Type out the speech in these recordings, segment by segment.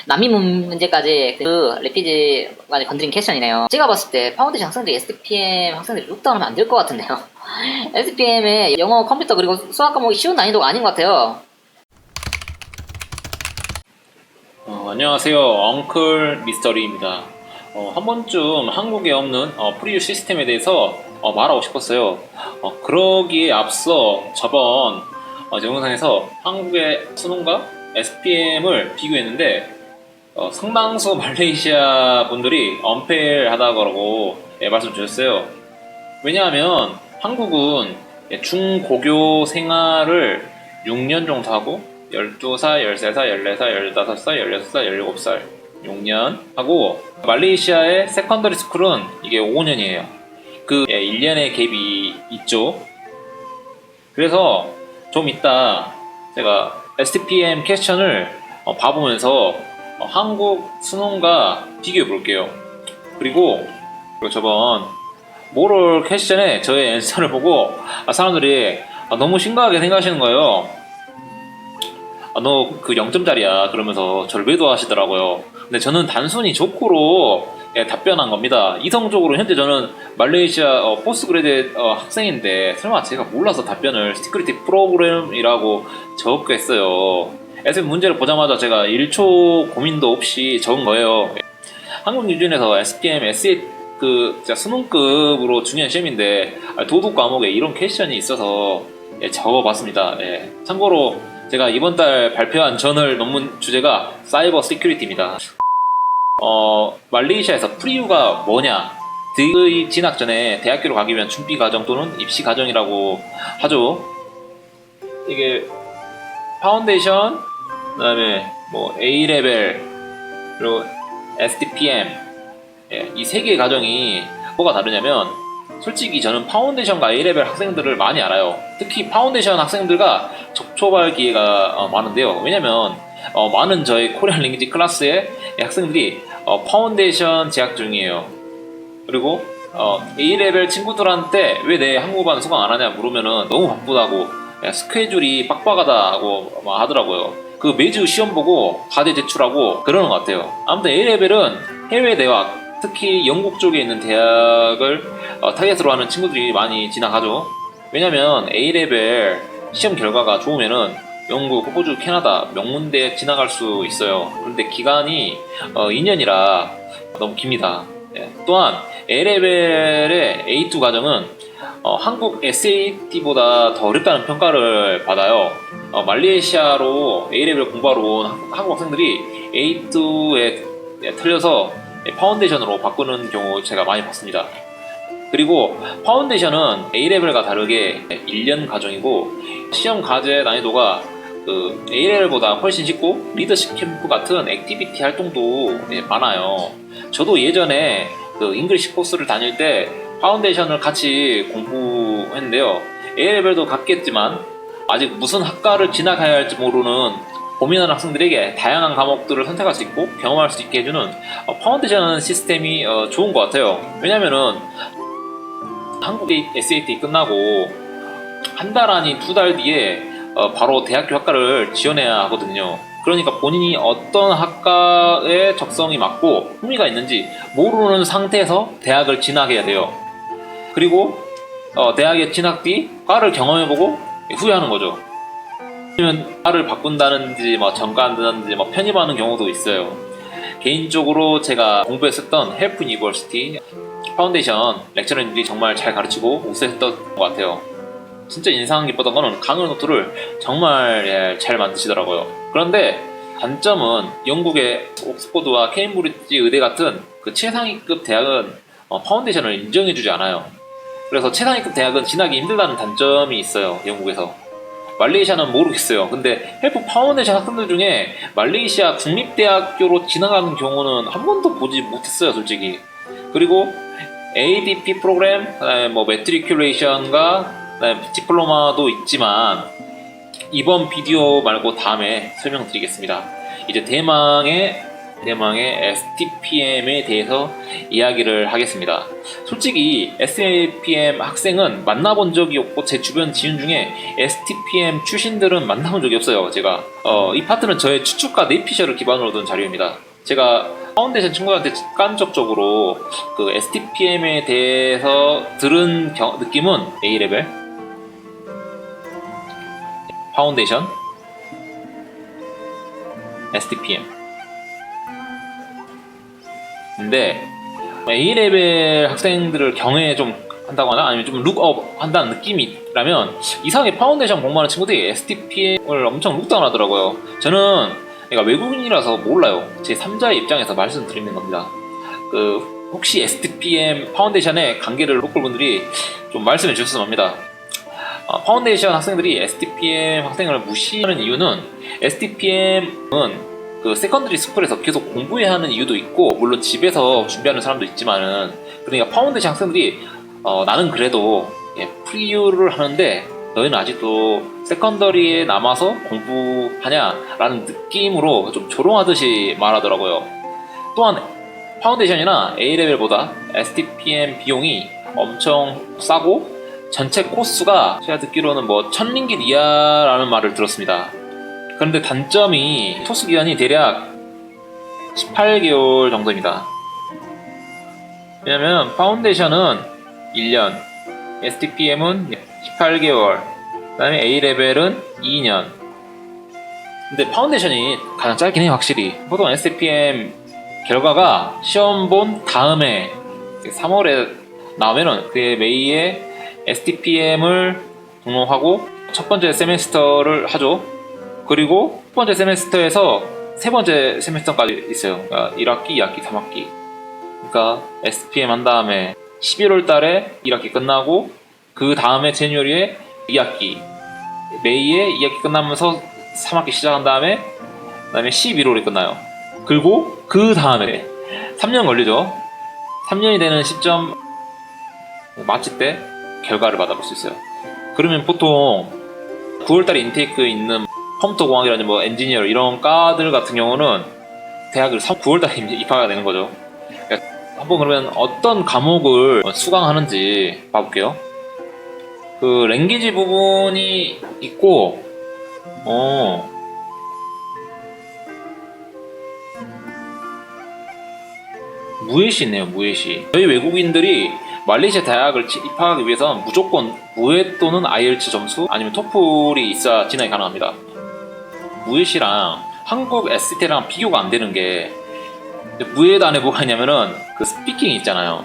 난민 문제까지 그 레피지까지 건드린 퀘스천이네요. 제가 봤을 때 파운데이션 학생들이 SPM 학생들이 룩다운하면 안 될 것 같은데요. SPM의 영어, 컴퓨터 그리고 수학 과목이 쉬운 난이도가 아닌 것 같아요. 안녕하세요. 엉클 미스터리입니다. 한 번쯤 한국에 없는 프리뷰 시스템에 대해서 말하고 싶었어요. 그러기에 앞서 저번 영상에서 한국의 수능과 SPM을 비교했는데 상당수 말레이시아 분들이 언페일하다고 말씀 주셨어요. 왜냐하면 한국은 중고교 생활을 6년 정도 하고 12살, 13살, 14살, 15살, 16살, 17살 6년 하고 말레이시아의 세컨더리 스쿨은 이게 5년이에요. 그 1년의 갭이 있죠. 그래서 좀 이따 제가 STPM 퀘스천을 봐보면서 한국 수능과 비교해 볼게요. 그리고 저번 모럴 퀘스천에 저의 앤서를 보고 사람들이 너무 심각하게 생각하시는 거예요. 너 그 0점짜리야 그러면서 저를 매도하시더라고요. 근데 저는 단순히 조커로 답변한 겁니다. 이성적으로 현재 저는 말레이시아 포스트그레드 학생인데 설마 제가 몰라서 답변을 시큐리티 프로그램이라고 적었겠어요. SM 문제를 보자마자 제가 1초 고민도 없이 적은 거예요. 한국 기준에서 SPM, SAT 진짜 수능급으로 중요한 시험인데 도덕 과목에 이런 퀘스천이 있어서 적어봤습니다. 참고로 제가 이번 달 발표한 저널 논문 주제가 사이버 시큐리티입니다. 말레이시아에서 프리유가 뭐냐? 의 진학 전에 대학교로 가기 위한 준비 과정 또는 입시 과정이라고 하죠. 이게 파운데이션, 그다음에 뭐 A 레벨, 그리고 STPM 이 세 개의 과정이 뭐가 다르냐면 솔직히 저는 파운데이션과 A레벨 학생들을 많이 알아요. 특히 파운데이션 학생들과 접촉할 기회가 많은데요. 왜냐면 많은 저희 코리안 랭귀지 클래스의 학생들이 파운데이션 재학 중이에요. 그리고 A레벨 친구들한테 왜 내 한국어반 수강 안 하냐 물으면은 너무 바쁘다고 스케줄이 빡빡하다고 하더라고요. 그 매주 시험 보고 과제 제출하고 그러는 것 같아요. 아무튼 A레벨은 해외 대학 특히 영국 쪽에 있는 대학을 타겟으로 하는 친구들이 많이 진학하죠. 왜냐면 A레벨 시험 결과가 좋으면은 영국, 호주, 캐나다 명문대에 진학할 수 있어요. 그런데 기간이 2년이라 너무 깁니다. 또한 A레벨의 A2 과정은 한국 SAT보다 더 어렵다는 평가를 받아요. 말레이시아로 A레벨 공부하러 온 한국 학생들이 A2에 틀려서 파운데이션으로 바꾸는 경우 제가 많이 봤습니다. 그리고 파운데이션은 A레벨과 다르게 1년 과정이고 시험 과제 난이도가 그 A레벨보다 훨씬 쉽고 리더십 캠프 같은 액티비티 활동도 많아요. 저도 예전에 그 잉글리시 코스를 다닐 때 파운데이션을 같이 공부했는데요. A레벨도 같겠지만 아직 무슨 학과를 진학해야 할지 모르는 고민하는 학생들에게 다양한 과목들을 선택할 수 있고 경험할 수 있게 해주는 파운데이션 시스템이 좋은 것 같아요. 왜냐면은 한국의 SAT 끝나고 한 달 아닌 2달 뒤에 바로 대학교 학과를 지원해야 하거든요. 그러니까 본인이 어떤 학과에 적성이 맞고 흥미가 있는지 모르는 상태에서 대학을 진학해야 돼요. 그리고 대학에 진학 뒤 과를 경험해보고 후회하는 거죠. 아니면 과를 바꾼다든지 전과한다든지 편입하는 경우도 있어요. 개인적으로 제가 공부했었던 헬프 유니버시티 파운데이션 렉처러님들이 정말 잘 가르치고 우수했던 것 같아요. 진짜 인상 깊었던 거는 강의 노트를 정말 잘 만드시더라고요. 그런데 단점은 영국의 옥스퍼드와 케임브리지 의대 같은 그 최상위급 대학은 파운데이션을 인정해주지 않아요. 그래서 최상위급 대학은 진학이 힘들다는 단점이 있어요. 영국에서. 말레이시아는 모르겠어요. 근데 헬프 파운데이션 학생들 중에 말레이시아 국립대학교로 진학하는 경우는 한 번도 보지 못했어요, 솔직히. 그리고 ADP 프로그램, 그다음에 매트리큘레이션과 그다음에 디플로마도 있지만 이번 비디오 말고 다음에 설명드리겠습니다. 이제 대망의 대망의 STPM에 대해서 이야기를 하겠습니다. 솔직히 STPM 학생은 만나본 적이 없고 제 주변 지인 중에 STPM 출신들은 만나본 적이 없어요. 제가 이 파트는 저의 추측과 내피셜을 기반으로 둔 자료입니다. 제가 파운데이션 친구들한테 직간접적으로 그 STPM에 대해서 들은 느낌은 A레벨 파운데이션 STPM. 근데 A레벨 학생들을 경외 좀 한다거나 아니면 좀 룩업 한다는 느낌이라면 이상하게 파운데이션 공부하는 친구들이 STPM을 엄청 룩다운 하더라고요. 저는 그러니까 외국인이라서 몰라요. 제 3자의 입장에서 말씀드리는 겁니다. 그 혹시 STPM 파운데이션의 관계를 로컬 분들이 좀 말씀해 주셨으면 합니다. 파운데이션 학생들이 STPM 학생을 무시하는 이유는 STPM은 그 세컨드리 스쿨에서 계속 공부해야 하는 이유도 있고 물론 집에서 준비하는 사람도 있지만은 그러니까 파운데이션 학생들이 나는 그래도 프리유를 하는데 너희는 아직도 세컨더리에 남아서 공부하냐라는 느낌으로 좀 조롱하듯이 말하더라고요. 또한 파운데이션이나 A레벨보다 STPM 비용이 엄청 싸고 전체 코스가 제가 듣기로는 뭐 1000링깃 이하라는 말을 들었습니다. 그런데 단점이 토스 기간이 대략 18개월 정도입니다. 왜냐면 파운데이션은 1년, STPM은 18개월, 그 다음에 A레벨은 2년. 근데 파운데이션이 가장 짧긴 해요, 확실히. 보통 STPM 결과가 시험 본 다음에 3월에 나오면은 그 메이에 STPM을 등록하고 첫 번째 세메스터를 하죠. 그리고 첫 번째 세메스터에서 세 번째 세메스터까지 있어요. 그러니까 1학기, 2학기, 3학기. 그러니까 STPM 한 다음에 11월 달에 1학기 끝나고 그 다음에 제뉴얼리에 2학기, 메이에 2학기 끝나면서 3학기 시작한 다음에 그 다음에 11월에 끝나요. 그리고 그 다음에 3년 걸리죠. 3년이 되는 시점 마치 때 결과를 받아볼 수 있어요. 그러면 보통 9월달에 인테이크 있는 컴퓨터 공학이라든지 뭐 엔지니어 이런 과들 같은 경우는 대학을 9월달에 입학하게 되는 거죠. 그러니까 한번 그러면 어떤 과목을 수강하는지 봐볼게요. 그 랭귀지 부분이 있고 무에시 있네요. 무에시. 저희 외국인들이 말레이시아 대학을 입학하기 위해서는 무조건 무에 또는 IELTS 점수 아니면 토플이 있어야 진학이 가능합니다. 무에시랑 한국 ST랑 비교가 안 되는 게 무에도 안에 뭐가 있냐면은 그 스피킹이 있잖아요.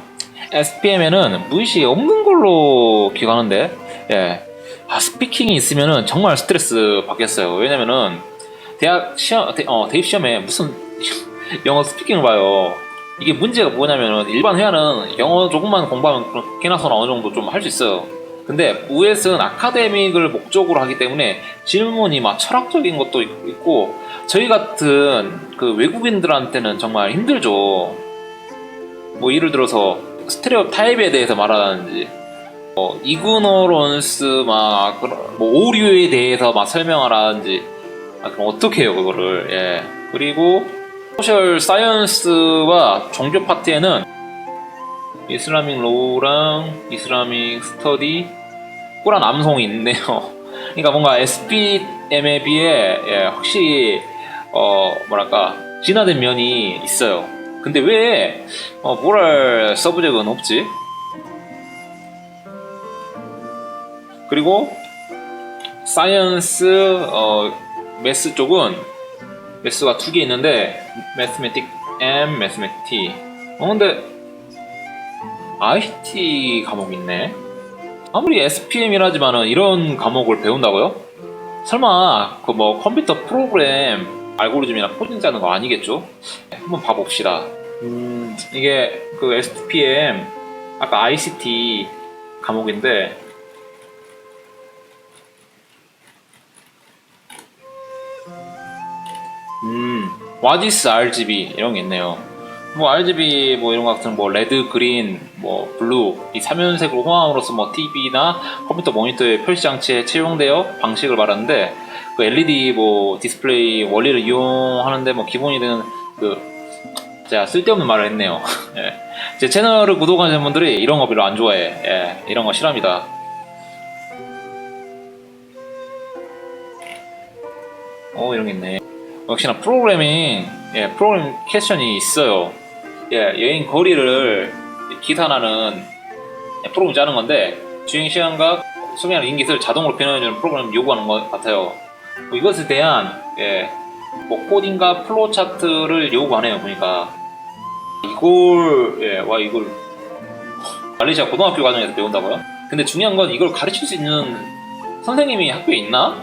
SPM에는 무에시 없는 걸로 기억하는데 스피킹이 있으면은 정말 스트레스 받겠어요. 왜냐면은 대학 시험 대입 시험에 무슨 영어 스피킹을 봐요. 이게 문제가 뭐냐면은 일반 회화는 영어 조금만 공부하면 개나소나 어느 정도 좀 할 수 있어요. 근데 우에스는 아카데믹을 목적으로 하기 때문에 질문이 막 철학적인 것도 있고 저희 같은 그 외국인들한테는 정말 힘들죠. 뭐 예를 들어서 스테레오 타입에 대해서 말하라든지 이그노런스 뭐 오류에 대해서 막 설명하라든지 그럼 어떻게 해요 그거를. 그리고 소셜 사이언스와 종교 파트에는 이슬라믹 로우랑 이슬라믹 스터디 꾸란 암송이 있네요. 그러니까 뭔가 SPM에 비해 확실히 뭐랄까 진화된 면이 있어요. 근데 왜 모랄 서브젝트는 없지? 그리고 사이언스 매스 쪽은 매스가 두 개 있는데 매스매틱 M, 매스매틱 T. 근데 IT 과목이 있네. 아무리 SPM이라지만은 이런 과목을 배운다고요? 설마 그 뭐 컴퓨터 프로그램 알고리즘이나 코딩 짜는 거 아니겠죠? 한번 봐봅시다. 이게 그 SPM 아까 ICT 과목인데 What is RGB 이런 게 있네요. 뭐 RGB 뭐 이런 거 같은 뭐 레드, 그린, 뭐 블루 이 3原색으로 호환함으로써 뭐 TV나 컴퓨터 모니터의 표시 장치에 채용되어 방식을 말하는데 그 LED 뭐 디스플레이 원리를 이용하는데 뭐 기본이 되는 그 제가 쓸데없는 말을 했네요. 예. 제 채널을 구독하시는 분들이 이런 거 별로 안 좋아해. 예, 이런 거 싫어합니다. 이런 게 있네. 역시나 프로그래밍, 프로그래밍 퀘스천이 있어요. 여행 거리를 기산하는 프로그램 짜는 건데, 주행 시간과 수명을 인깃을 자동으로 변환해주는 프로그램 요구하는 것 같아요. 이것에 대한, 코딩과 플로우 차트를 요구하네요, 보니까. 이걸, 말레이시아 고등학교 과정에서 배운다고요? 근데 중요한 건 이걸 가르칠 수 있는 선생님이 학교에 있나?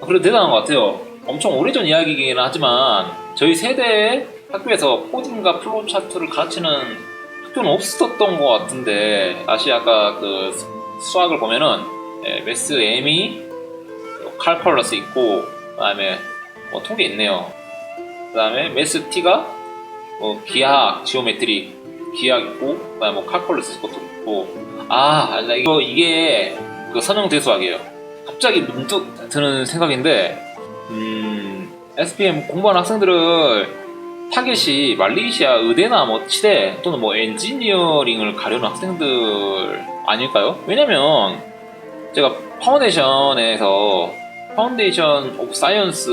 그래도 대단한 것 같아요. 엄청 오래전 이야기이긴 하지만 저희 세대의 학교에서 코딩과 플로우 차트를 가르치는 학교는 없었던 것 같은데, 다시 아까 그 수학을 보면은 매스 M이 칼큘러스 있고, 그 다음에 통계 있네요. 그 다음에 매스 T가 기하학, 지오메트리 기하학 있고, 그 다음에 칼큘러스 것도 있고. 이게 그 선형대 수학이에요. 갑자기 문득 드는 생각인데, SPM 공부하는 학생들을 타겟이 말레이시아 의대나 치대 또는 엔지니어링을 가려는 학생들 아닐까요? 왜냐면 제가 파운데이션 오브 사이언스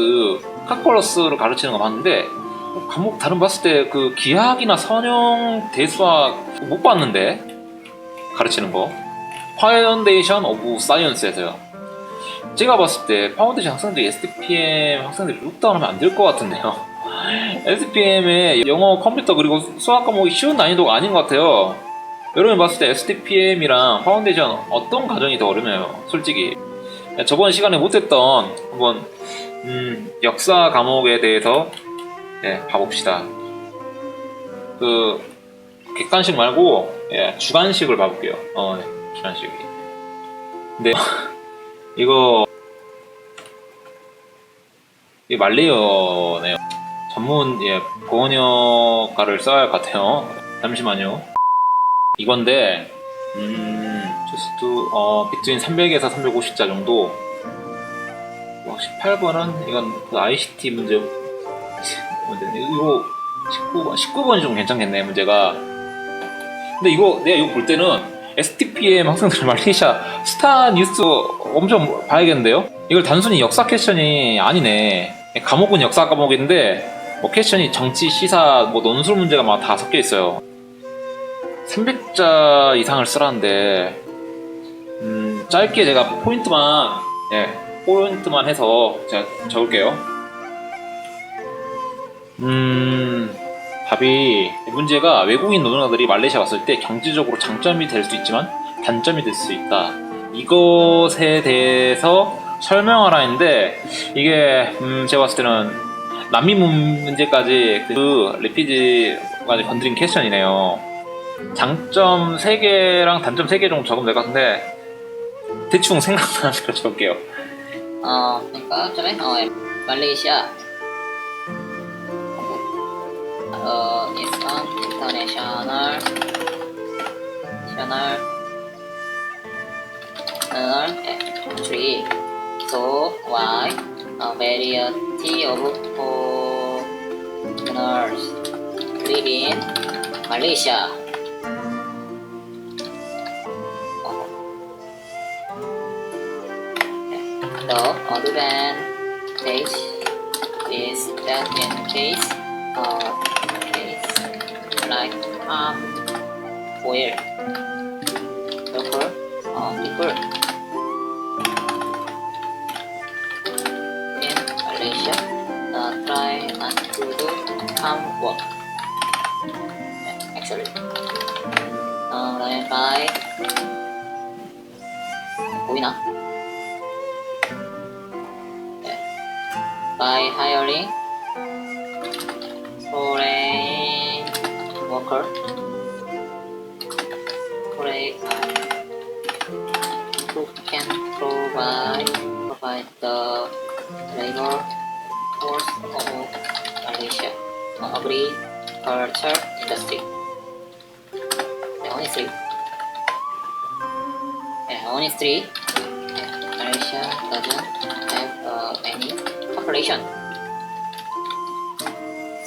칼큘러스를 가르치는 거 봤는데, 과목 다른 봤을 때 그 기하학이나 선형 대수학 못 봤는데, 가르치는 거 파운데이션 오브 사이언스에서요. 제가 봤을 때 파운데이션 학생들이 SPM 학생들이 룩다운하면 안 될 것 같은데요. SPM의 영어, 컴퓨터 그리고 수학 과목이 쉬운 난이도가 아닌 것 같아요. 여러분이 봤을 때 SPM이랑 파운데이션 어떤 과정이 더 어렵나요? 솔직히 저번 시간에 못했던 한번 역사 과목에 대해서 봐봅시다. 그 객관식 말고 주관식을 봐볼게요. 주관식. 근데 이거 말레이어네요. 전문 번역가를 써야 할 것 같아요. 잠시만요. 이건데 between 300에서 350자 정도. 18번은 이건 그 ICT 문제. 이거 19번이 좀 괜찮겠네, 문제가. 근데 내가 이거 볼 때는 STPM 학생들 말레이시아 스타 뉴스 엄청 봐야겠는데요? 이걸 단순히 역사 퀘스천이 아니네. 과목은 역사 과목인데 퀘스천이 정치, 시사, 논술 문제가 막 다 섞여 있어요. 300자 이상을 쓰라는데, 짧게 제가 포인트만 해서 제가 적을게요. 답이, 문제가 외국인 노동자들이 말레이시아 왔을 때 경제적으로 장점이 될 수 있지만 단점이 될 수 있다. 이것에 대해서 설명하라 했는데, 이게 제가 봤을 때는 난민 문제까지 그 레피지까지 건드린 퀘스천이네요. 장점 3개랑 단점 3개 정도 적으면 될 것 같은데, 대충 생각나는 대로 적을게요. 그러니까 전에 말레이시아 is an international country, so why a variety of foreigners live in Malaysia. The advantage is that in case like palm oil, local people in Malaysia try not to do palm work. Actually, by 보이나? By hiring foreign worker, who can provide the labor force of Malaysia agriculture industry. Only three. Malaysia doesn't have any population,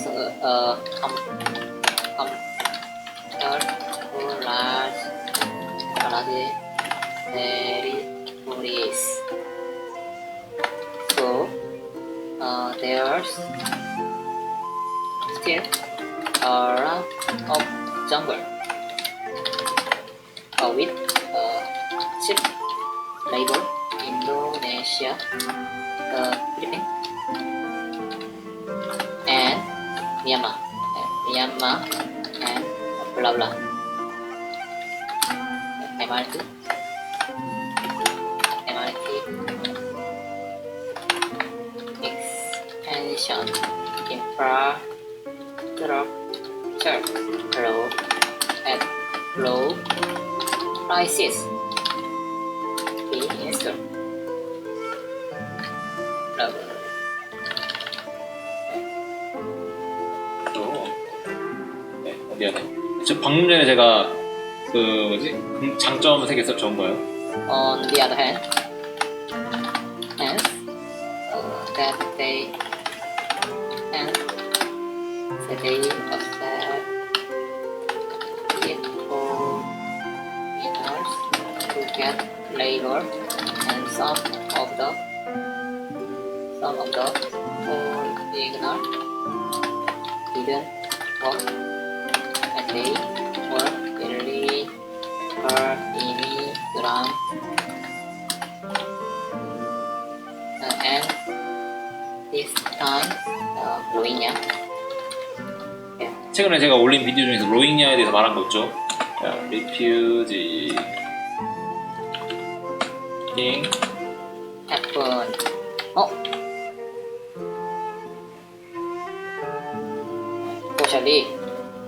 so large territories. So there's still a lot of jungle with cheap labor. Indonesia, Philippines, and Myanmar, and blah blah. MRT, expansion, infrastructure, low prices. Be installed. 네, 어디야 돼? 저 방금 전에 제가 그 뭐지 장점 3개 적은 거예요. On the other hand, that they accept it for beginners to get labor, and some of the beginners didn't work, and they were illegal immigrants. And this time, Rohingya. 최근에 제가 올린 비디오 중에서 로힝야에 대해서 말한 거 있죠. refugee thing happen. Socially,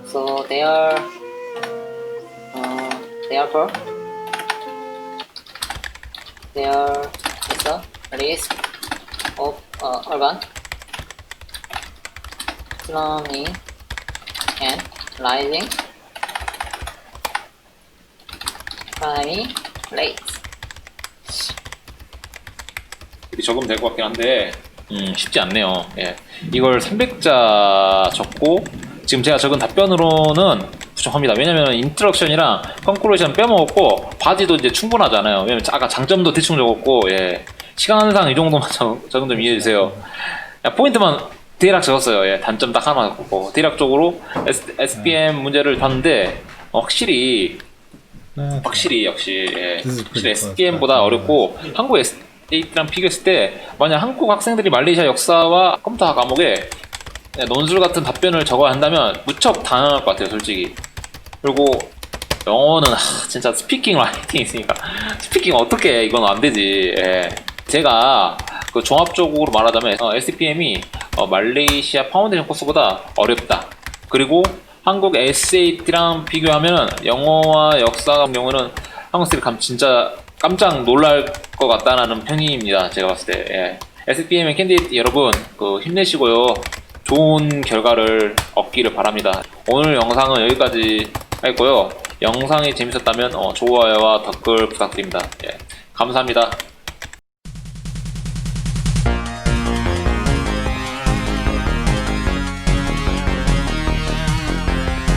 so therefore there is a risk of urban sluming and rising crime rates. 이렇게 적으면 될 것 같긴 한데 쉽지 않네요. 예. 이걸 300자 적고 지금 제가 적은 답변으로는 부족합니다. 왜냐면 인트럭션이랑 컨클루션 빼먹었고 바디도 이제 충분하잖아요. 왜냐면 아까 장점도 대충 적었고 예. 시간상 이 정도만 적은 좀 이해해주세요. 포인트만 대략 적었어요. 예. 단점 딱 하나만 적고 대략적으로 SPM 문제를 봤는데 확실히 역시 예. 확실히 SPM보다 어렵고 한국 SAT랑 비교했을 때 만약 한국 학생들이 말레이시아 역사와 컴퓨터 과목에 논술 같은 답변을 적어야 한다면 무척 당황할 것 같아요, 솔직히. 그리고 영어는 진짜 스피킹 라이팅 있으니까 스피킹 어떻게 해? 이건 안 되지. 예. 제가 그 종합적으로 말하자면 SPM이 말레이시아 파운데이션 코스보다 어렵다. 그리고 한국 SAT랑 비교하면 영어와 역사 같은 경우는 한국 학생들이 진짜 깜짝 놀랄 것 같다는 편입니다. 제가 봤을 때. 예. SPM 캔디데이트 여러분 힘내시고요. 좋은 결과를 얻기를 바랍니다. 오늘 영상은 여기까지 하겠고요. 영상이 재밌었다면 좋아요와 댓글 부탁드립니다. 예, 감사합니다.